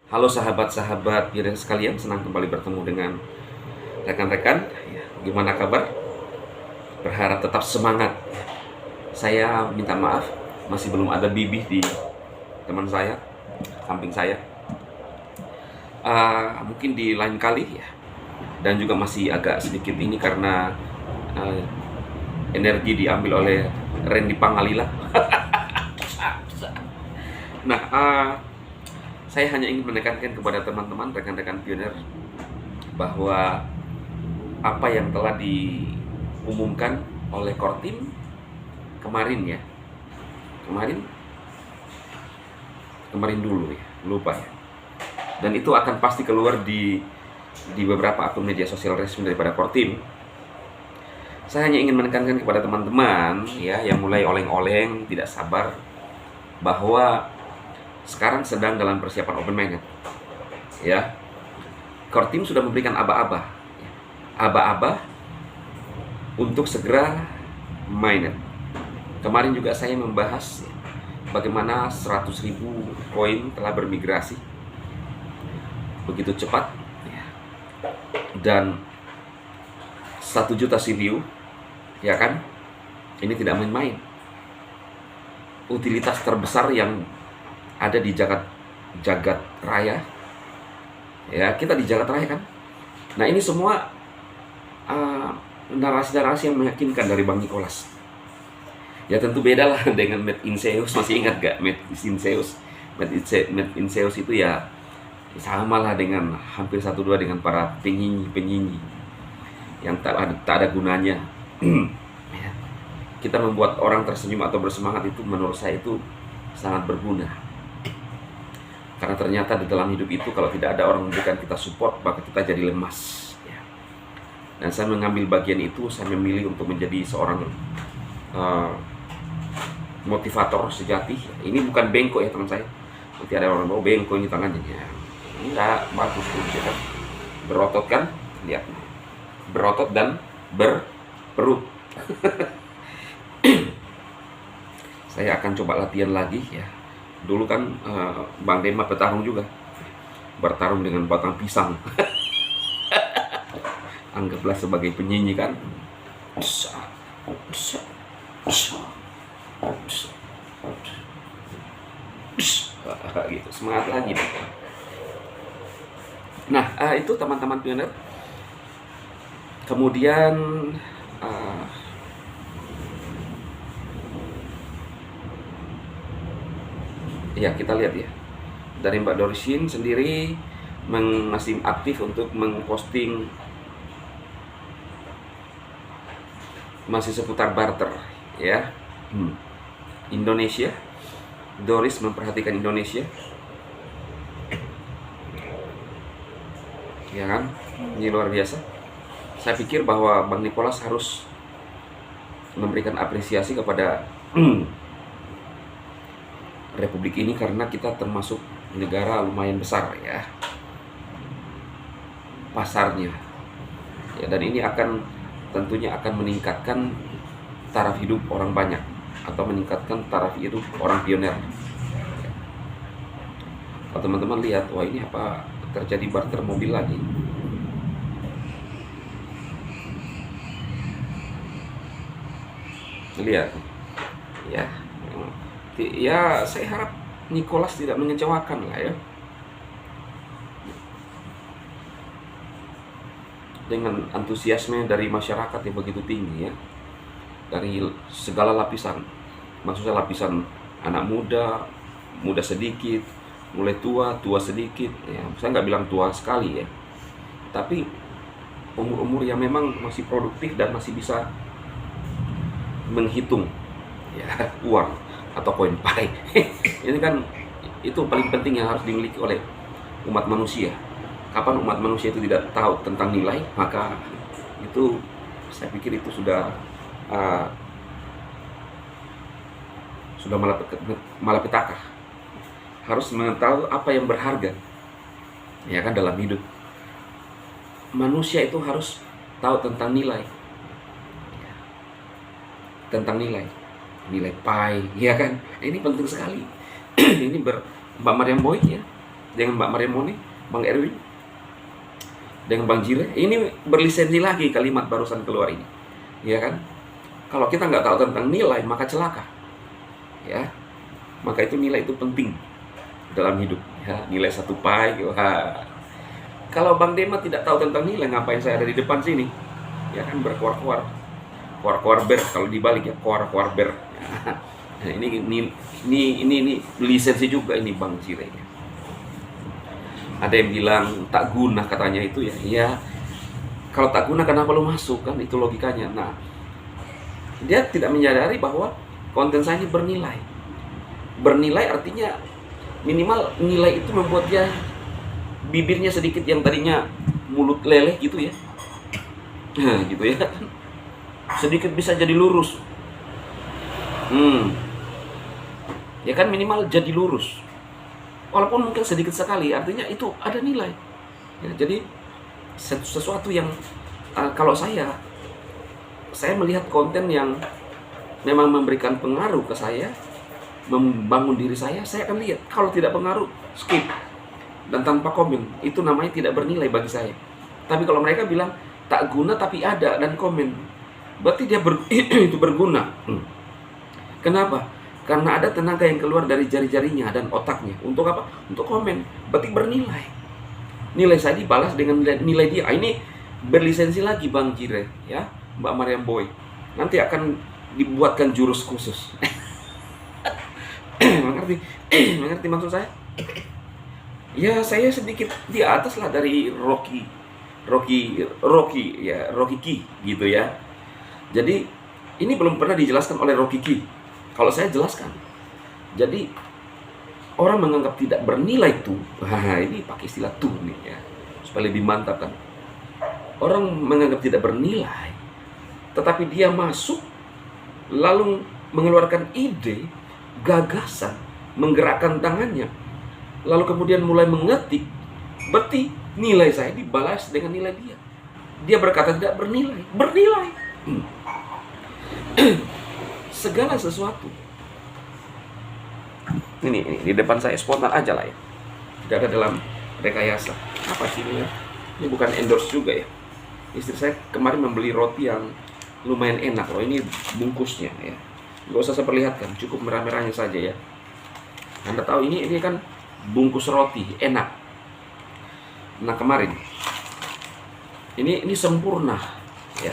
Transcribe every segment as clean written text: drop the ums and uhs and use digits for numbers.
Halo sahabat-sahabat pionir sekalian, senang kembali bertemu dengan rekan-rekan. Gimana kabar? Berharap tetap semangat. Saya minta maaf, masih belum ada bibih di teman saya, samping saya. Mungkin di lain kali ya. Dan juga masih agak sedikit ini karena uh, energi diambil oleh Randy Pangalila. Nah, saya hanya ingin menekankan kepada teman-teman rekan-rekan pionir bahwa apa yang telah diumumkan oleh Kortim kemarin ya, kemarin dulu ya, lupa ya, dan itu akan pasti keluar di beberapa akun media sosial resmi daripada Kortim. Saya hanya ingin menekankan kepada teman-teman ya yang mulai oleng-oleng, tidak sabar, bahwa sekarang sedang dalam persiapan open mainnet ya. Kortim sudah memberikan aba-aba untuk segera mainnet. Kemarin juga saya membahas bagaimana 100.000 koin telah bermigrasi begitu cepat dan 1 juta CBU, ya kan? Ini tidak main-main. Utilitas terbesar yang ada di jagat raya, ya, kita di jagat raya kan. Nah, ini semua narasi-narasi yang meyakinkan dari Bang Nicholas. Ya tentu beda lah dengan Made in Zeus. Masih ingat gak Made in Zeus? Made in Zeus itu ya sama lah dengan hampir 1-2 dengan para penyinyi yang tak ada gunanya. Ya. Kita membuat orang tersenyum atau bersemangat itu menurut saya itu sangat berguna. Karena ternyata di dalam hidup itu kalau tidak ada orang memberikan kita support, maka kita jadi lemas. Ya. Dan saya mengambil bagian itu, saya memilih untuk menjadi seorang motivator sejati. Ini bukan bengkok ya teman saya. Nanti ada orang bawa bengkok ini tangannya. Ya. Enggak, bagus tuh ya. Berotot kan? Lihat. Berotot dan berperut. Saya akan coba latihan lagi ya. Dulu kan Bang Dema petarung juga. Bertarung dengan batang pisang. Anggaplah sebagai penyinyi kan. Gitu, semangat lagi. Nah, itu teman-teman pionir. Kemudian ya kita lihat ya, dari Mbak Dorsin sendiri masih aktif untuk mengposting masih seputar barter ya. Indonesia, Doris memperhatikan Indonesia, ya kan? Ini luar biasa. Saya pikir bahwa Bang Nicholas harus memberikan apresiasi kepada Republik ini karena kita termasuk negara lumayan besar ya pasarnya ya, dan ini tentunya akan meningkatkan taraf hidup orang banyak atau meningkatkan taraf hidup orang pionir. Kalau teman-teman lihat, wah ini apa terjadi barter mobil lagi. Lihat ya, saya harap Nicholas tidak mengecewakan lah ya. Dengan antusiasme dari masyarakat yang begitu tinggi ya, dari segala lapisan, maksudnya lapisan anak muda sedikit, mulai tua sedikit ya. Saya nggak bilang tua sekali ya, tapi umur-umur yang memang masih produktif dan masih bisa menghitung ya uang atau koin pai. Ini kan itu paling penting yang harus dimiliki oleh umat manusia. Kapan umat manusia itu tidak tahu tentang nilai, maka itu saya pikir itu sudah malapetaka. Harus mengetahui apa yang berharga ya kan dalam hidup. Manusia itu harus tahu tentang nilai. Nilai pai ya kan. Ini penting sekali. Ini Mbak Mariam Boy ya, dengan Mbak Mariamoni, Bang Erwin, dengan Bang Jire. Ini berlisensi lagi kalimat barusan keluar ini, ya kan? Kalau kita nggak tahu tentang nilai, maka celaka, ya. Maka itu nilai itu penting dalam hidup, ya. Nilai 1 pi, wah. Kalau Bang Dema tidak tahu tentang nilai, ngapain saya ada di depan sini? Ya kan, berkuar-kuar, kuar-kuar ber, kalau dibalik ya kuar-kuar ber. Nah, ini lisensi juga ini Bang Jire. Ada yang bilang tak guna katanya itu ya. Ya, kalau tak guna kenapa lu masuk, kan itu logikanya. Nah, dia tidak menyadari bahwa konten saya ini bernilai. Bernilai artinya minimal nilai itu membuat dia bibirnya sedikit yang tadinya mulut leleh gitu ya. Nah, gitu ya. Sedikit bisa jadi lurus. Ya kan, minimal jadi lurus. Walaupun mungkin sedikit sekali, artinya itu ada nilai. Ya, jadi sesuatu yang kalau saya melihat konten yang memang memberikan pengaruh ke saya, membangun diri saya akan lihat. Kalau tidak pengaruh, skip. Dan tanpa komen, itu namanya tidak bernilai bagi saya. Tapi kalau mereka bilang tak guna tapi ada dan komen, berarti dia itu berguna. Kenapa? Karena ada tenaga yang keluar dari jari-jarinya dan otaknya. Untuk apa? Untuk komen. Berarti bernilai. Nilai saya dibalas dengan nilai dia. Ini berlisensi lagi Bang Jire, ya, Mbak Mariam Boy. Nanti akan dibuatkan jurus khusus. Mengerti maksud saya? Ya, saya sedikit di atas lah dari Rocky Key gitu ya. Jadi ini belum pernah dijelaskan oleh Rocky Key. Kalau saya jelaskan. Jadi orang menganggap tidak bernilai tuh. Wah, ini pakai istilah tuh nih ya, supaya lebih mantap kan. Orang menganggap tidak bernilai, tetapi dia masuk lalu mengeluarkan ide, gagasan, menggerakkan tangannya, lalu kemudian mulai mengetik, berarti nilai saya dibalas dengan nilai dia. Dia berkata tidak bernilai. Segala sesuatu. Ini di depan saya spontan aja lah ya. Tidak ada dalam rekayasa. Apa sih ini ya? Ini bukan endorse juga ya. Istri saya kemarin membeli roti yang lumayan enak loh. Ini bungkusnya ya. Nggak usah saya perlihatkan, cukup merah-merahnya saja ya. Anda tahu ini kan bungkus roti enak. Nah, kemarin ini sempurna ya.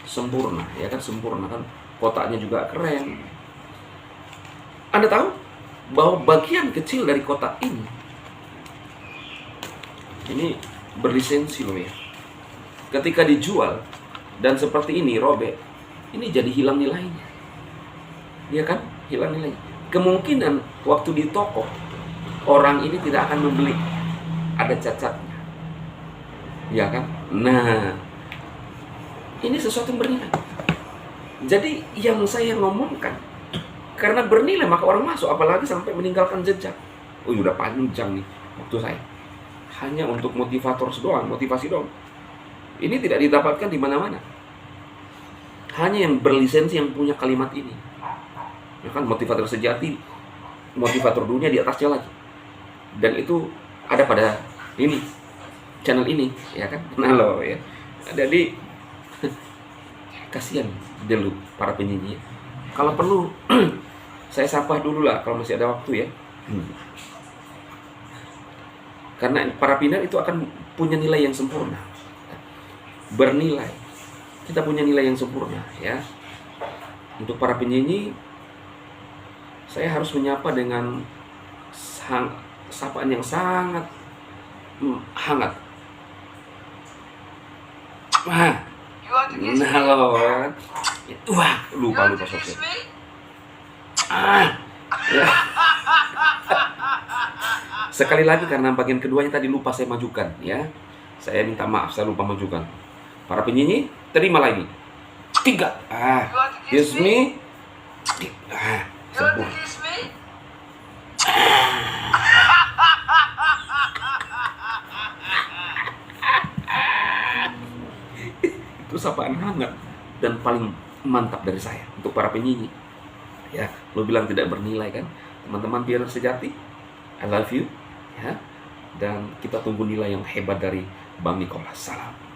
Sempurna ya kan, sempurna kan. Kotaknya juga keren. Anda tahu bahwa bagian kecil dari kotak ini berlisensi loh ya. Ketika dijual dan seperti ini robek, ini jadi hilang nilainya. Ya kan? Hilang nilainya. Kemungkinan waktu di toko orang ini tidak akan membeli. Ada cacatnya. Ya kan? Nah, ini sesuatu yang bernilai. Jadi yang saya ngomongkan, karena bernilai maka orang masuk, apalagi sampai meninggalkan jejak. Oh, udah panjang nih waktu saya. Hanya untuk motivasi doang. Ini tidak didapatkan di mana-mana. Hanya yang berlisensi yang punya kalimat ini. Ya kan, motivator sejati, motivator dunia di atasnya lagi. Dan itu ada pada ini, channel ini, ya kan? Nah loh ya. Jadi kasihan dulu para penyanyi. Kalau perlu saya sapa dulu lah kalau masih ada waktu ya. Karena para pinar itu akan punya nilai yang sempurna. Bernilai. Kita punya nilai yang sempurna ya. Untuk para penyanyi, saya harus menyapa dengan sapaan yang sangat hangat. Nah, halo. Wah, lupa sosoknya. Ya. Sekali lagi karena bagian keduanya tadi lupa saya majukan ya. Saya minta maaf, saya lupa majukan. Para penyanyi, terima lagi. 3. Kiss me. Sempurna. Itu sapaan hangat dan paling mantap dari saya untuk para penyanyi. Ya, lo bilang tidak bernilai kan, teman-teman pianer sejati, I love you. ya. Dan kita tunggu nilai yang hebat dari Bang Nicholas. Salam.